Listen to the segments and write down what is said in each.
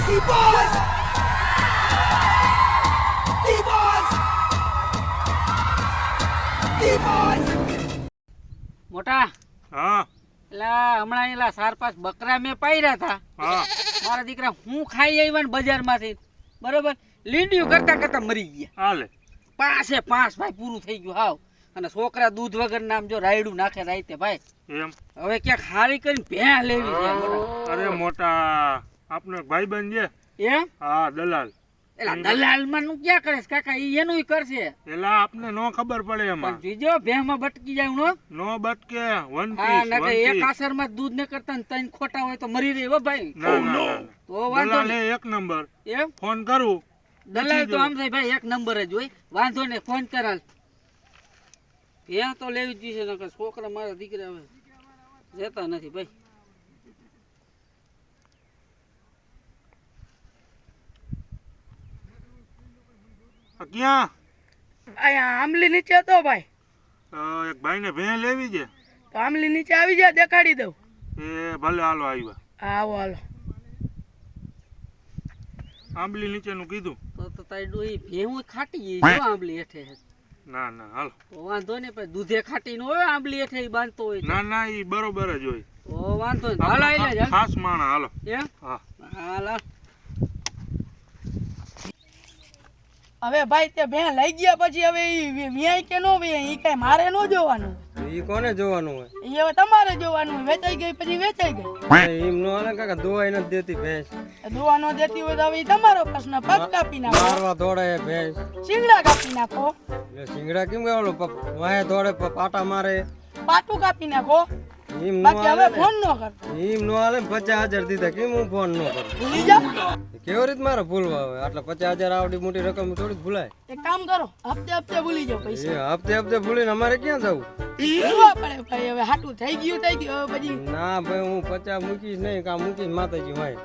મોટા હા એલા હમણાં એલા 4-5 બકરા મેં પાયરા હતા. હા મારા દીકરા હું ખાઈ આવ્યા ને બજારમાંથી બરોબર લીંડિયું કરતા કરતા મરી ગયા. હાલે 5 ભાઈ પૂરું થઈ ગયું હાવ. અને છોકરા દૂધ વગર નામ જો રાયડું નાખે રાઈતે ભાઈ. એમ હવે ક્યાંક હારી કરીને ભેં લેવી છે મોટા. અરે મોટા આપનો ભાઈબંધ છે એમ હા દલાલ એલા દલાલ માં નું ક્યાં કરે છે કાકા ઈ એનું કરશે એલા આપને નો ખબર પડે પણ એમાં જોજો ભેં માં બટકી જાય નો. નો બટકે વન હા પીસ નકે એક આસર માં દૂધ ને કરતા ને ત્રણ ખોટા હોય તો મરી રહે હો ભાઈ. ના ના તો વાંધો દલાલ નહીં. એક નંબર એમ ફોન કરું દલાલ તો આમ થાય ભાઈ એક નંબર જ હોય. વાંધો ને ફોન કરાલ ભેં તો લેવી જ છે નકર છોકરા મારા દીકરા હવે જતા નથી ભાઈ. ક્યાં અહીંયા આંબલી નીચે હતો ભાઈ. એક ભાઈને ભેં લેવી છે તો આંબલી નીચે આવી જા દેખાડી દઉં. એ ભલે હાલો આવ્યા હા આવો હાલો. આંબલી નીચેનું કીધું તો તારી ડોહી ભેં ખાટી ગઈ જો આંબલી હેઠે છે. ના ના હાલો તો વાંધો ને પછી દૂધે ખાટી નો હોય આંબલી હેઠે ઈ બાંધતો હોય તો. ના ના ઈ બરોબર જ હોય તો વાંધો ને હાલ આઈ લે ખાસ માણા હાલો એમ હા હાલ હવે ભાઈ તે ભેં લઈ ગયા પછી હવે ઈ વ્યાય કે નો વ્યાય ઈ કઈ મારે નો જોવાનું. ઈ કોને જોવાનું હોય? ઈ હવે તમારે જોવાનું હોય. વેચાઈ ગઈ પછી વેચાઈ ગઈ. એમ નો હાલે કાકા, દોવાઈ નથી દેતી ભેંસ. દુવા નો દેતી હોય તો હવે ઈ તમારો પ્રશ્ન. પગ કાપી નાખો, મારવા દોડે ભેંસ. શીંગડા કાપી નાખો, એટલે શિંગડા કેમ કે ઓલો વાહે દોડે પાટા મારે. પાટું કાપી નાખો. એમ નો બાકી હવે હાલે ફોન નો કરતો. ને. એમ નો હાલે ને 50,000 દીધા કેમ હું ફોન નો કરું? ભૂલી જા. કેવી રીત મારે ભૂલવા આવે? આટલા 50,000 આવડી મોટી રકમ થોડી ભૂલાય. એક કામ કરો, હપ્તે હપ્તે ભૂલી જાઓ પૈસા. એ હપ્તે હપ્તે ભૂલીને અમારે ક્યાં જવું? જોવા પડે ભાઈ. હવે હાટું થઈ ગયું હવે પછી ના ભાઈ, હું 50 મૂકીશ નહીં, કાં મૂકીશ માતાજી વાય.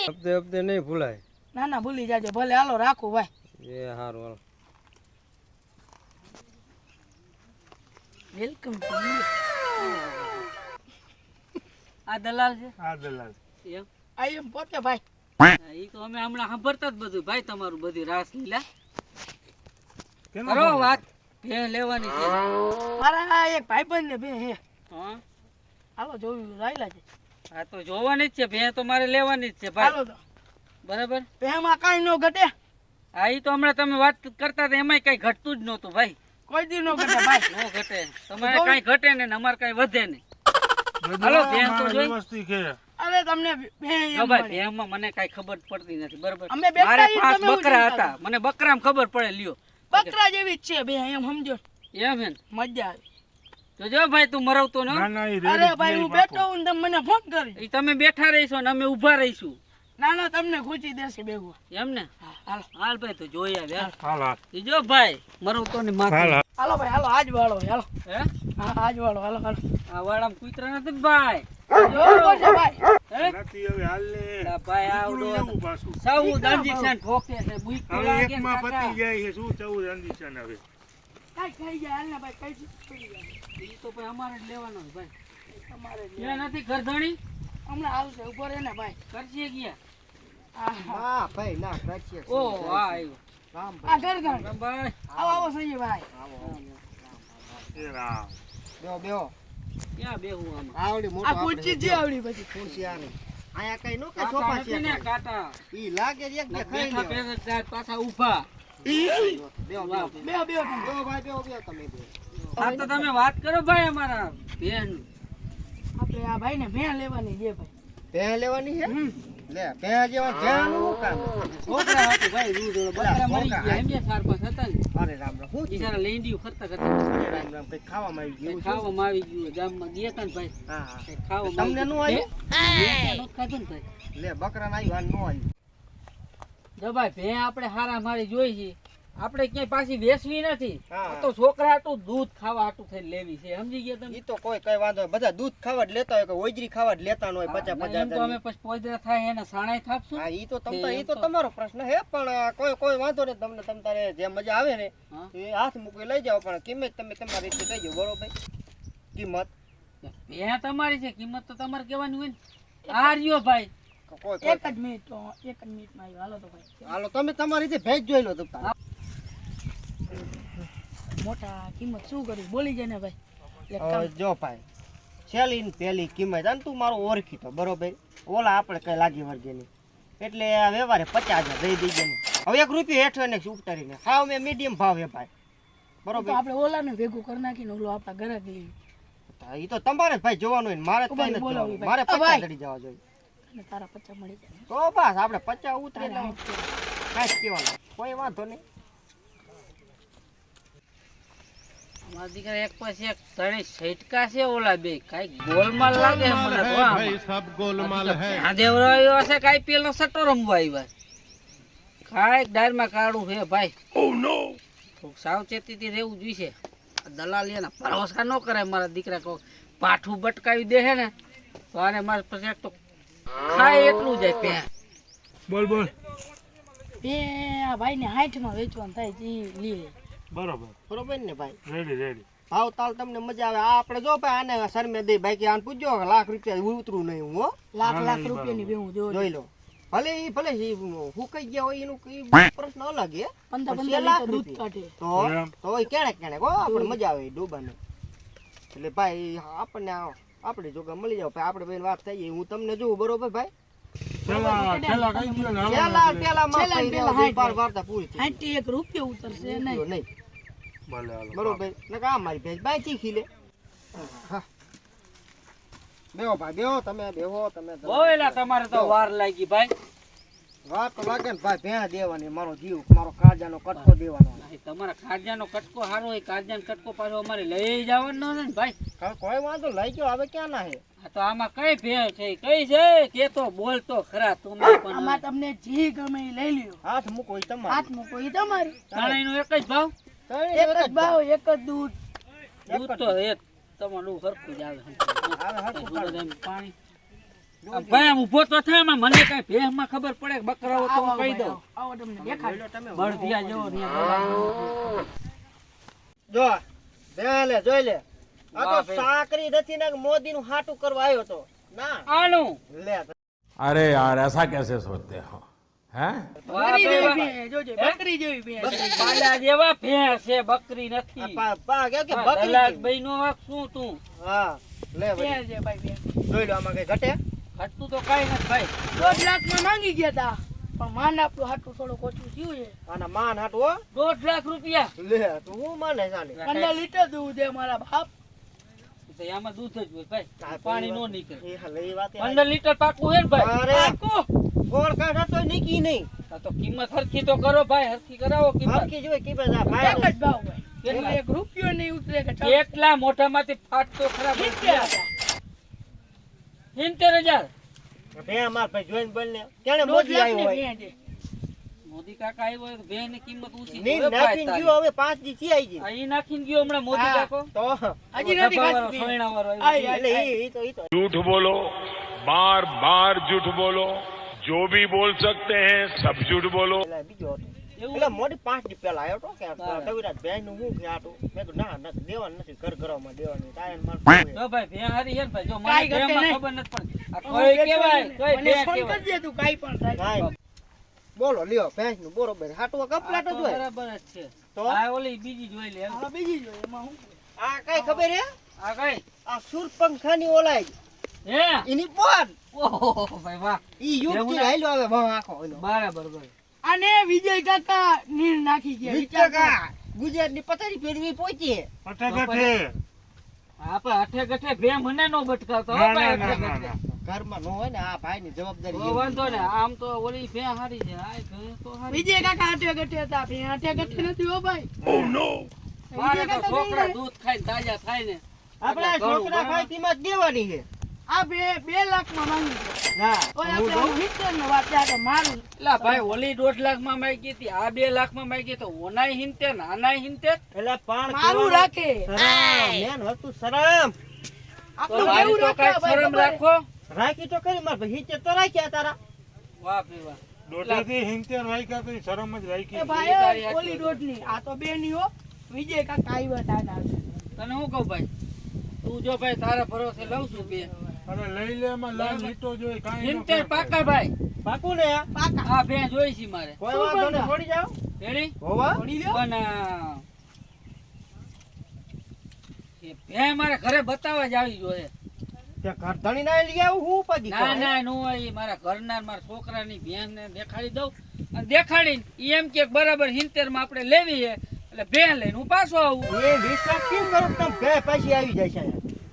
હપ્તે હપ્તે નહીં ભૂલાય. ના ના ભૂલી જાજો. ભલે હાલો રાખો ભાઈ. એ હારું હાલો. વેલકમ ટુ આ દલાલ છે આ દલાલ એમ આઈ એમ પોતે ભાઈ. ઈ તો અમે હમણાં સાંભળતા જ બધું ભાઈ તમારું બધી રાસ લીલા. કેનો કરો ફોન વાત ભેં લેવાની છે. મારા એક ભાઈબંધ ને બે હે. હા હાલો જોયું રાયલા છે. આ તો જોવાની જ છે ભેં તો મારે લેવાની જ છે ભાઈ હાલો તો બરાબર. પેમાં કાંઈ નો ઘટે. હા ઈ તો હમણાં તમે વાત કરતા હતા એમાંય કઈ ઘટતું જ નહોતું ભાઈ. કોઈ દી નો ઘટે ભાઈ. નો ઘટે તમારે કઈ ઘટે ને અમારે કઈ વધે નહીં. હાલો ભેં તો જોઈ. વ્યવસ્થિત છે અરે તમને બે જો એમ ભાઈ મળે. ભેંમાં મને કઈ ખબર પડતી નથી બરાબર. અમે બેઠા મારે ઈ 5 તમે હું બકરા ચિંતા હતા મને બકરામાં ખબર પડે લ્યો બકરા જેવી જ છે બે એમ સમજો. એમ હે ને? મજા આવી. તો જો ભાઈ તું મરવતો ને ના ના ઈ અરે રેડી ભાઈ હું બેઠો હું ને તમે મને ફોન કરી. ઈ તમે બેઠા રહીશો ને અમે ઊભા રહીશું ના ના તમને ખૂચી દેશે બેગું. એમ ને. હાલો હાલ ભાઈ તો જોઈ આવે હાલ. હાલ હાલ ઈ જો ભાઈ મરવતો ને માથે હાલ હાલો ભાઈ હાલો આજ વાળો હાલો. હે હા આજ વાળો હાલો હાલો. આ વાળામાં કૂતરા નથી ભાઈ. જોવો છે ભાઈ. હે નથી હવે હાલ લે આ ભાઈ આવડો કેટલું લેવું પાછું સૌ દાંજીસાન ઠોકે છે બુઈ હવે લાગે ને એકમાં કાકા. પતી જાય છે શું ચવું અંદિશાન હવે કાંઈ ખાઈ જાય હાલ ને ભાઈ કઈ પડી જાય. ઈ તો ભાઈ અમારે જ લેવાનો છે ભાઈ. તમારે જ. એ નથી ઘરધણી હમણાં આવશે ઉભો રહે ને ભાઈ. કરશે ગયા. હા ભાઈ ના રાખીએ. ઓ હા આવ્યો આ ગરગણ. રામ ભાઈ. આવો આવો સહી ભાઈ. એ રામ બેહો બેહો. ક્યાં બેહું આમાં? આવડી આ મોટો ખુરશી જે આવડી પછી. ખુરશી આની. આયા કઈ નો કે કાંટા સોફા નથી ને કાંટા. ઈ લાગે છે એક ને કે ખાઈ બેઠા લ્યો. પહેલા જાય પાછા ઊભા. બેહો વાહ. બેહો. બે બે તમે. બેહો ભાઈ બેહો બેહો તમે બે. હા તો તમે વાત કરો ભાઈ અમારા બેન. આપણે આ ભાઈ ને ભેં લેવાની છે ભાઈ. ભેં લેવાની છે? લે ભેં જેવા ભેંનું શું કામ? છોકરા હતું ભાઈ દૂધ વાળો. બકરા મરી ગયા એમ જે 4-5 હતા ને. અરે રામ રામ. શું બિચારા લેંડિયું ખરતા કરતા. અરે રામ રામ. કઈ ખાવામાં આવી કંઈ ગયું છે? ખાવામાં આવી ગયું ગામમાં ગયા તા ને ભાઈ. હા હા. કંઈ ખાવામાં તમને નો આવી આવ્યું? ગયું. મેં ખાધું ને ભાઈ. લે બકરાને આવ્યું આને નો આવ્યું. જો ભાઈ ભેં આપણે હારા મારી જોઈ છે. આપણે ક્યાંય પાછી વેચવી નથી. હા. આ તો છોકરા હાટું દૂધ ખાવા હાટું થઈને લેવી છે સમજી ગયા તમે. ઈ તો કોઈ કઈ વાંધો નહીં. બધા દૂધ ખાવા જ લેતા હોય કે ઓજરી ખાવા જ લેતા ન હોય 50 ના, એમ તો અમે 50. પછી પોદરા થાય એને સાણાય થાપશું. હા ઈ તો એ ઈ તો તો- તમારો પ્રશ્ન હે પણ કોઈ વાંધો નહીં. તમને તમ તારે જે મજા આવે ને હા. એ હાથ મૂકી લઈ જાઓ પણ કિંમત તમે તમારી રીતે કહીજો બરોબર. કિંમત ભેં તમારી છે કિંમત તો તમારે કહેવાની હોય ને. આ રહ્યો ભાઈ કોઈ એક જ મિનિટમાં આવ્યો. હાલો તો ભાઈ. હાલો તમે તમારી રીતે ભેજ જોઈ લો તમે મોટા કિંમત શું કરી બોલી જાય ને ભાઈ. એક કામ જો ભાઈ છેલ્લી ને પહેલી કિંમત અને તું મારો ઓળખીતો બરોબર ઓલા આપણે કઈ લાગી વર્ગેની એટલે આ વ્યવહારે 50,000 દઈ દઈએ ને હવે 1 રૂપિયો હેઠો ને ઉતારીને હાવ મેં મીડિયમ ભાવ હે ભાઈ તો બરોબર આપણે ઓલાને ભેગું કરી નાખીને ઓલો આપણા ઘરે જ લઈ એ તો તમારે જ ભાઈ જોવાનું હોય ને મારે કઈ નથી બોલો જોવાનું. ભાઈ. મારે આ 50 ભાઈ. ચડી જવા જોઈએ અને તારા 50 મળી જાય. તો બસ આપણે 50 ઉતરે તારા ને 60 કાંઈ જ કહેવાનું કોઈ વાંધો નહીં મારા દીકરા એક પછી એક ત્રણેય છટકા છે ઓલા બે કાંઈક ગોલમાલ લાગે છે મને તો આમાં. सब गोलमाल है આ દેવરો આવ્યો હશે કાંઈ પેલો સટ્ટો રમવા આવ્યા છે. કાંઈક ડાયરમાં કાઢું છે ભાઈ. થોડુંક સાવચેતીથી રહેવું જોઈએ. આ દલાલીઓના ભરોસા ન કરે મારા દીકરા કોઈ પાઠું બટકાવી દે છે ને તો આને મારે પછી એક તો ખાય એટલું જાય પ્યાં. બોલ બોલ બે આ ભાઈને 60 માં વેચવાનું થાય છે ઈ લે. બરોબર બરોબર ને ભાઈ રેડી રેડી ભાવ તાલ તમને મજા આવે આ આપણે જો ભાઈ આને શરમે દઈ બાકી આને પૂછજો કે લાખ રૂપિયા ઉતરું નહીં હું હો લાખ રૂપિયાની બે હું જોઉં જોઈ લો ભલે ઈ હું કઈ ગયા હોય એનું કઈ પ્રશ્ન અલગ હે 15 લાખ લીટર દૂધ રૂપિયા. કાઢે. તો એ કેણે હો આપણે મજા આવે ડોબાને એટલે ભાઈ આપણને આપણે જોગા મળી જાવ ભાઈ આપણે બેન વાત થઈ ગઈ હું તમને જોઉં બરોબર ભાઈ છેલ્લા કઈ ગયો ને પેલા માં છેલ્લા કઈ પેલા દેવું, 60 પાર વાર્તા પૂરી થઈ 61 રૂપિયા ઉતરશે ગઈ. નહીં. નહીં ભલે હાલો બરોબર ને કા મારી ભેંસ બાઈ ચીખી લે હા બેહો ભાઈ બેહો તમે બેહો તમે બોયલા તમારે તો વાર લાગી ભાઈ. વાત તો લાગે ને ભાઈ ભેંસ દેવાની મારો જીવ મારો કાજાનો કટકો દેવાનો નહીં, તમારા કારજાનો કટકો સારો હોય કારજાનો કટકો પાછો અમારે લઈ જવાનો ને ભાઈ. કોઈ વાંધો લઈ ગયો હવે ક્યાં ના હે આ તો આમાં કઈ ભેળ છે કઈ છે કે તો બોલતો ખરા તમે આમાં પણ તમને જે ગમે એ લઈ લ્યો. હાથ મૂકો ઈ તમારે હાથ મૂકો ઈ તમારી. ત્રણેયનો એક જ ભાવ. એક જ ભાવ એક જ દૂધ. દૂધ તો એક તમારું સરખું જ આવે. આવે હરખું દૂધ એમ પાણી. આમ ભાઈ આમ ઊભો તો થાય આમાં મને કઈ ભેહમાં ખબર પડે કે બકરાઓ તો હું કહી દઉં. આવો તમને દેખાડો. બળદિયા જેવો ને બોલાવો. જો બે લે જોઈ લે આ વાહ તો ભાઈ. સાકરી નથી ને મોદી નું હાટું કરવા આવ્યો તો ના આનું લે अरे यार ऐसा कैसे सोचते हो हैं વાહ બકરી ભાઈ, જેવી વાહ. ભેંસ, જોજે, બકરી જેવી ભેંસ. પાલા જેવા ભેંસ છે બકરી નથી. પા કે હા, બકરી દલાલ છે. ભાઈનો હક શું તું હા લે ભાઈ ભેંસ છે ભાઈ ભેંસ. જોઈ લો આમાં કઈ ઘટે ઘટતું તો કઈ નથી ભાઈ. 1.5 લાખમાં માંગી ગયા તા પણ માન આપણું હાટું થોડુંક ઓછું થયું છે. આના માન હાટું હો 1.5 લાખ રૂપિયા. લે તું હું માને ચાલે 15 લીટર દૂધ છે મારા બાપ. તો આમાં દૂધ જ હોય ભાઈ પાણી નો નીકળે. એ હાલે એ વાત 15 લીટર પાકું હે ને ભાઈ. અરે પાકું. ગોળ કાઢા તો નીકી નહીં આ તો કિંમત હરખી તો કરો ભાઈ હરખી કરાવો કિંમત. હરકી જોઈ કી બધા એક ભાઈ જ ભાવ ભાઈ. એમાં 1 રૂપિયો નહીં ઉતરે કે કેટલા મોઢામાંથી ફાટતો ખરા ભાઈ. 70,000. ભે માર ભાઈ જોઈને બોલ ને કેણે 1.5 મોદી લાખની આવ્યો હોય ભેંસ છે. મોદી કાકા આવ્યો હોય તો ભેંસની કિંમત ઊંચી નીલ હોય ભાઈ નાખીને તારી. ગયો હવે 5 દી થી આવી ગઈ આ ઈ નાખીને ગયો હમણાં મોદી હા. કાકો. તો હજી નથી ધબ્બાવાળો, ખાધી ભેંસ. સોયણાવાળો આવ્યો. આય, આય, એટલે આય. ઈ તો झूठ बोलो बार बार झूठ बोलो जो भी बोल सकते हैं सब झूठ बोलो પેલા બીજો હતો એવું? એટલે મોટી 5 દી પહેલા આવ્યો તો કે બરાબર. કવિરાજ બેન નું હું કે આટું મેં કીધું ના ના દેવાનું નથી ઘર ઘરમાં દેવાનું તારે ને મારે જો ભાઈ ભેં હારી છે ને ભાઈ જો મને કાંઈ ઘટે ભેંમાં નહીં. ખબર નથી પડતી. આ હું કઈ બેઠો કહેવાય છું કઈ ને. મને ભેં ફોન કહેવાય. કરજે તું કાંઈ પણ થાય. કાંઈ બોલો લ્યો ભેંસ નું બરોબર હાટું આ કપલાટ તો જ હોય બરાબર જ છે. તો આ ઓલી બીજી જોઈ લે હવે બીજી જોઈએ એમાં હું આ કઈ ખબર હે આ કઈ આ સુરપંખાની ઓલાય હે એની બોન ઓહો ભાઈ વાહ ઈ યુગ એવું થી ના? હાલ્યો હવે ભાવ આખો એનો બરાબર બરાબર. અને વિજય કાકા નીર નાખી ગયા વિચાર કર. વિચાર ગુજરાત ની પથારી ફેરવી પહોંચી ફટાફટ આપણે અઠે ગઠે ભે મને નો બટકાવતો હો ના, ભાઈ ના, અઠે ના, ગઠે. ઘરમાં નો હોય ને આ ભાઈ ની જવાબદારી તો વાંધો ને આમ તો ઓલી ભે હારી છે આ ભે તો હારી. વિજય કાકા હાથે ગઠે હતા ભે હાથે ગઠે નથી હો ભાઈ. મારે વિજય તો કાકા છોકરા ભે- દૂધ ખાઈને તાજા થાય ને આપડા એટલે ઘણું છોકરા બરાબર. ખાય તેમાં જ દેવાની છે આ 2 લાખમાં માંગી ગયા. હા ઓય હું આપણે જોઉં. હિતેર નો વાત છે, આ તો મારું એટલે ભાઈ ઓલી 1.5 લાખમાં માંગી હતી આ 2 લાખમાં માંગી તો ઓનાય હિંતે ને આનાય હિંતે એટલે પણ મારું રાખે. મેન વસ્તુ શરમ તો આપણું મારી કેવું તો રાખે કાંઈક ભાઈ શરમ ખબર હે? રાખો. રાખી તો કરી માર ભાઈ હિચે તો રાખ્યા તારા વાહ ભાઈ વાહ. દોઢેથી 70 રાખ્યા તો ઈ શરમ જ રાખી એ તારી ભાઈ હાચી ઓલી વાત. દોઢની આ તો બે ની હો. વિજય કાકા આવ્યા તા તને હું કહું ભાઈ તું જો ભાઈ તારા ભરોસે લઉં છું બે અરે લઈ લે એમાં લાલ લીટો જોઈ કાંઈ ન હિંતેર ફેર પડે. પાકા ભાઈ પાકું ને આ ભેં જોઈ છે મારે કોઈ વાંધો નહીં છોડી જાઓ રેડી હોવા છોડી લ્યો. પણ એ ભેં મારે ઘરે બતાવવા જ આવી જોઈએ તે ઘર ધણી ના લઈ આવું હું ઉપાધિ ના કરે? ના નો હોય મારા ઘરના ને મારા છોકરાની ભેંને દેખાડી દઉં અને દેખાડીને ઈ એમ કે બરાબર 70 માં આપણે લેવી છે એટલે ભેં લઈને હું પાછો આવું એ વિશ્વાસ કેમ કરું તમે બે પછી આવી જાય છે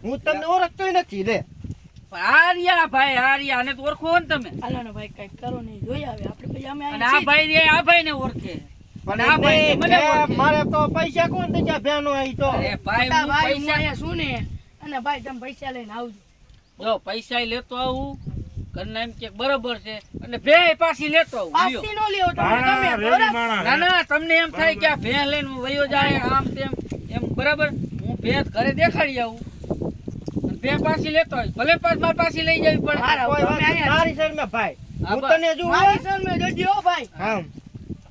હું તમને ઓળખતોય નથી લે પણ આર્યા ભાઈ આર્યા આને તો ઓળખો ને તમે હાલો ને ભાઈ કઈક કરો નહીં જોઈ આવે આપણે પછી અમે અને અહીંયા આ ભાઈ રે આ ભાઈ ને ઓળખે પણ આ ભાઈ એમને મને ઓળખે. મારે તો પૈસા કોણ દે છે બેનો અહીં તો અરે ભાઈ મોટા હું ભાઈ હું પૈસા અહીંયા છું ને અને ભાઈ તમે પૈસા લઈને આવજો જો પૈસા લેતો આવું ઘરના એમ કે બરોબર છે અને ભેં પાછી લેતો આવું લ્યો. પાસથી નો લેવો તમે માણા ગમે રેડી બરાબર? માણા ના ના તમને એમ થાય કે આ ભેં લઈને વયો જાય આમ તેમ એમ બરાબર હું ભેં ઘરે દેખાડી આવું અને ભેં પાછી લેતો આવીશ ભલે મારી પાછી લઈ જવી પડે મારા કોઈ તમે વાત નહીં. અહીંયા તારી સર મેં ભાઈ હા, હું બસ. તને જો મારી સર મેં જોજો હો ભાઈ હા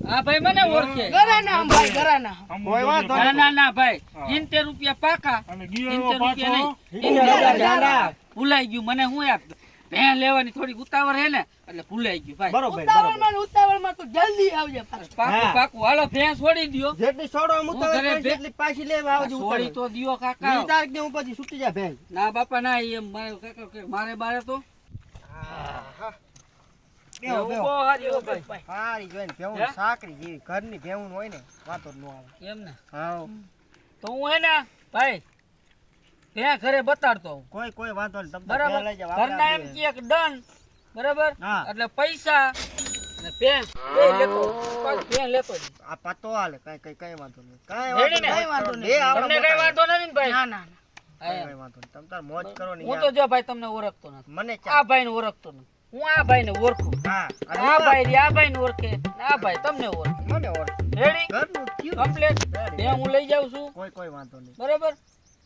આ ભાઈ મને ઓળખે ઘરાના આમ ભાઈ ઘરાના આમ કોઈ જોજે વાંધો ના પાછો. ના ના ભાઈ હા. 70 રૂપિયા પાકા અને 70 ગિયરો રૂપિયા પાછો નહીં 70 70 ભૂલાઈ ગયું મને હું યાર ભેં લેવાની થોડી ઉતાવળ હે ને એટલે ભૂલાઈ ગયું ભાઈ બરોબર બરોબર ઉતાવળમાં ને ઉતાવળમાં તું જલ્દી આવજે પાછો. પાકું હા. પાકું હાલો ભેં છોડી દ્યો જેટલી છોડો હું મુતાવર ઘરે કરી એટલી પાછી લેવા આવજો છોડી ઉતાવળ. તો દ્યો વીસ કાકા તારીખે હું પછી છૂટી જા બેન ના બાપા ના એમ મારે કાકા કે મારે બારે તો બેહો એવું બેહો બહુ હારી હો ભાઈ હારી જોઈને ભેહું હે? સાકરી જેવી ઘરની ભેહું હોય ને વાતો જ ન આવે એમ ને હા તો હું હે ને ભાઈ ભેં ઘરે બતાડતો હું કોઈ કોઈ વાંધો નહીં તમે બરાબર ભેહ લઈ જાઓ, આપણે ઘરના એમ આપીએ. કે ડન બરાબર હા. એટલે પૈસા અને ભેં બે લેતો પાછું ભેં લેતો જ. આ પાતો હાલે કઈ વાંધો નહીં કઈ રેડી ને? વાંધો કઈ વાંધો નહીં લે આપણે તમને કઈ વાંધો નથી ને ભાઈ ના ના ના હા, કઈ વાંધો નહીં તમે તાર મોજ કરો ને હું તો જો ભાઈ તમને ઓળખતો નથી મને આ ભાઈ ને ઓળખતો નથી હું આ ભાઈ ને ઓળખું હા આ ભાઈ રી આ ભાઈ ને ઓળખે ને આ ભાઈ તમને ઓળખે મને ઓળખ રેડી ઘરનું થયું કમ્પ્લીટ ભેં હું લઈ જાઉં છું કોઈ વાંધો નહીં બરાબર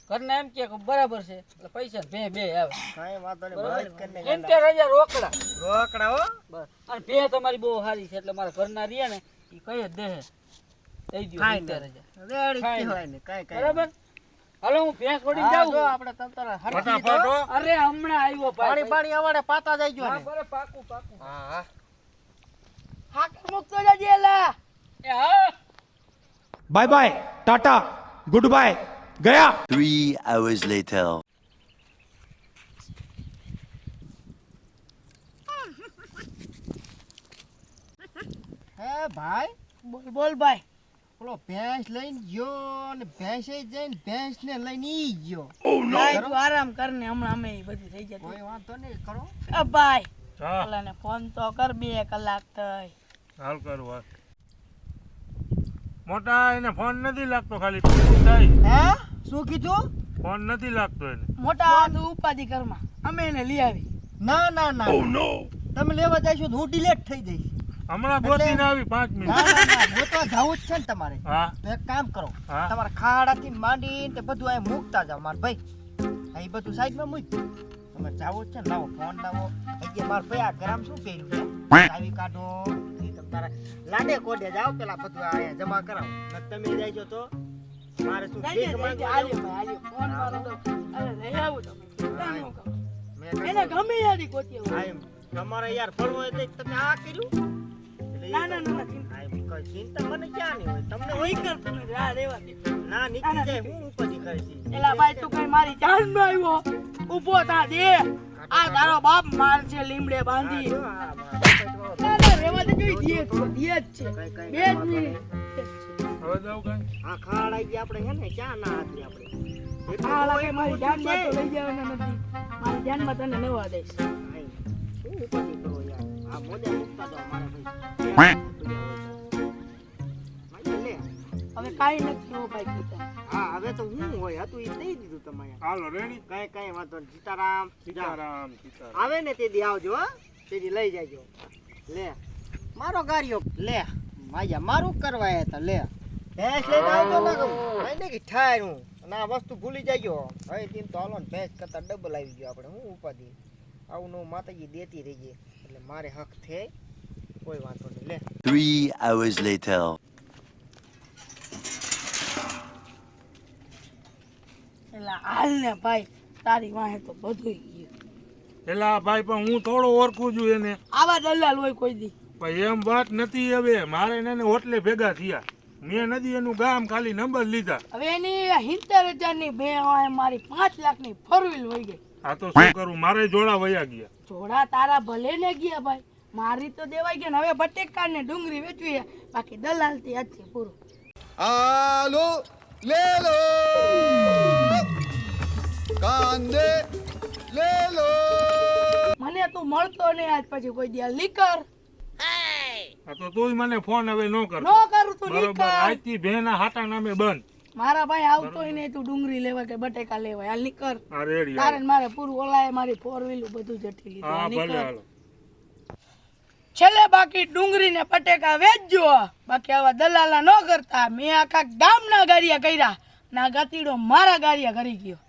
ઘરના એમ કે બરાબર છે એટલે પૈસા ભેં બે આવે કઈ વાંધો નહીં બરાબર બસ કરીને 70,000 રોકડા રોકડા હો બસ અને ભેં તમારી બહુ સારી છે એટલે મારા ઘરના રહ્યા ને એ કઈ જ દે દઈ દ્યો કાંઈ 70,000 રેડી કાંઈ કહેવાય ને કઈ બરાબર હાલો હું ભેં છોડીને હા, જાઉં જો આપણે તમ તારા હરખી ફટાફટ હો. અરે હમણાં આવ્યો પાણી ભાઈ પાણી અમારે પાતા જાય જો હા, ને બરાબર, પાકું પાકું હા હા હાકર મુકતો જજે એલા એ હા bye bye ta-ta good bye गया 3 hours later. હે ભાઈ બોલ બોલ ભાઈ પેલો ભેંસ લઈને ગયો ને ભેંસે જઈને ભેંસ ને લઈને ઈ ગયો ભાઈ તું આરામ કર ને હમણાં અમે ઈ બધું થઈ જતું કોઈ વાંધો નહીં કરો અ ભાઈ હા પેલાને ફોન તો કર 2 કલાક થઈ હાલ કરું હાલ મોટા એને ફોન નથી લાગતો ખાલી પેલું થાય હે શું કીધું ફોન નથી લાગતો એને મોટા તું ઉપાધિ કરમાં અમે એને લઈ આવી ના ના ના તમે લેવા જઈશો તો હું ડિલેટ થઈ જઈશ હમણાં ગોતીને આવી 5 ના મિનિટ ના ના હું તો જવું જ છે ને તમારે હા તો એક કામ કરો હા. તમારા ખાડાથી માંડી તે બધું અહીં મૂકતા જાઓ માર ભાઈ અહીં બધું સાઈડમાં મૂક તમે જાવું જ છે ને લાવો ફોન લાવો અહીંયા માર ભાઈ આ ગ્રામ શું પહેર્યું છે ચાવી કાઢો એ તમે તારા લાડે કોડે જાઓ પેલા બધું અહીંયા જમા કરાવો ને તમે જઈજો તો મારે શું લઈ ભીખ જજે, માંગવા આલ્યો જવું? ભાઈ આલ્યો ફોન મારો તો અરે લઈ આવું તમે ચિંતા ન કરો. મેં એને કીધું, ગમે યાદી ગોતી આવું. હા એમ તમારે યાર ફરવું હોય તો તમે આ કર્યું એટલે ના એ ના તો- ના ચિંતા હા, એમ કઈ ચિંતા મને ક્યાં નહીં હોય તમને હોય નહીં કર તમે રાહ રેવા દે ના નીકળી જાય હું ઉપરથી કરે છે એલા ભાઈ તું કઈ મારી જાન માં આવ્યો ઊભો થા દે આ તારો બાપ માર છે લીમડે બાંધી હા, હા, હા. ના ના રેવા દે જોઈ દે જ છે બે જ મિનિટ હવે જાઉં કઈ આ ખાડ આઈ ગયા આપણે હે ને ક્યાં ના હતી આપણે એટલું આ તો લાગે હોય મારી એટલું જાનમાં તો છે. લઈ જવાના નથી મારી જાનમાં તને નવા દઈશ હાય, શું ઉપાધિ કરો યાર આ મોજા મૂકતા જાઓ મારા ભાઈ મારે લે હવે કાઈ નથી હો ભાઈ કીધા હા હવે તો હું હોય હતું એ દઈ દીધું તમારે હાલો રેડી કઈ વાંધો નહીં સીતારામ સીતારામ સીતારામ આવે ને તેદી આવજો હો તેદી લઈ જાજો લે મારો ગાડીઓ લે માયા મારું કરવા હતા લે ભેંસ લઈને આવજો ને ભાઈ ને કે ઠાયરું અને આ વસ્તુ ભૂલી જાજો હવે તેમ તો હાલો ને ભેંસ કરતા ડબલ આવી ગયો આપણે હું ઉપાધિ આવું નવું માતાજી દેતી રહી જાય એટલે મારે હક થાય કોઈ વાંધો નહીં લે 3 hours later. એટલે હાલ ને ભાઈ તારી વાહે તો બધું ગયું એલા ભાઈ પણ હું થોડો ઓળખું છું એને. આવા દલાલ હોય કોઈ દી. પણ એમ વાત નથી. હવે મારે એને હોટલે ભેગા થયા. મેં નથી એનું ગામ ખાલી નંબર લીધા. હવે એની 70,000 ની બે હોય, મારી 5 લાખ ની ફોર વ્હીલ વહી ગઈ. આ તો શું કરું, મારે જોડા વયા ગયા. જોડા તારા ભલે ને ગયા ભાઈ, મારી તો દેવાઈ ગયા ને. હવે બટેકા ને ડુંગળી વેચવી છે, બાકી દલાલ થી આજથી પૂરું. આલુ લે લો, કાંદે લે લો. મને તું મળતો નહીં આજ પછી કોઈ દી. લીકર આ તો તું મને ફોન હવે ન કર. નો કરું તું બરોબર, લીકર. આજથી ભેના હાટા નામે બંધ. મારા ભાઈ આવતો નહીં, તું ડુંગળી લેવા કે બટેકા લેવા. હાલ નીકળ. આ રેડી તારે ને મારે પૂરું. ઓલાએ મારી ફોર વ્હીલ બધું જટી લીધું. હા હાલ ભલે નીકળ. હાલો. છેલ્લે બાકી ડુંગળી ને બટેકા વેચજો, બાકી આવા દલાલા ન કરતા. મેં આખા ગામના ગારિયા કર્યા, ના ગતીડો મારા ગારિયા કરી ગયો.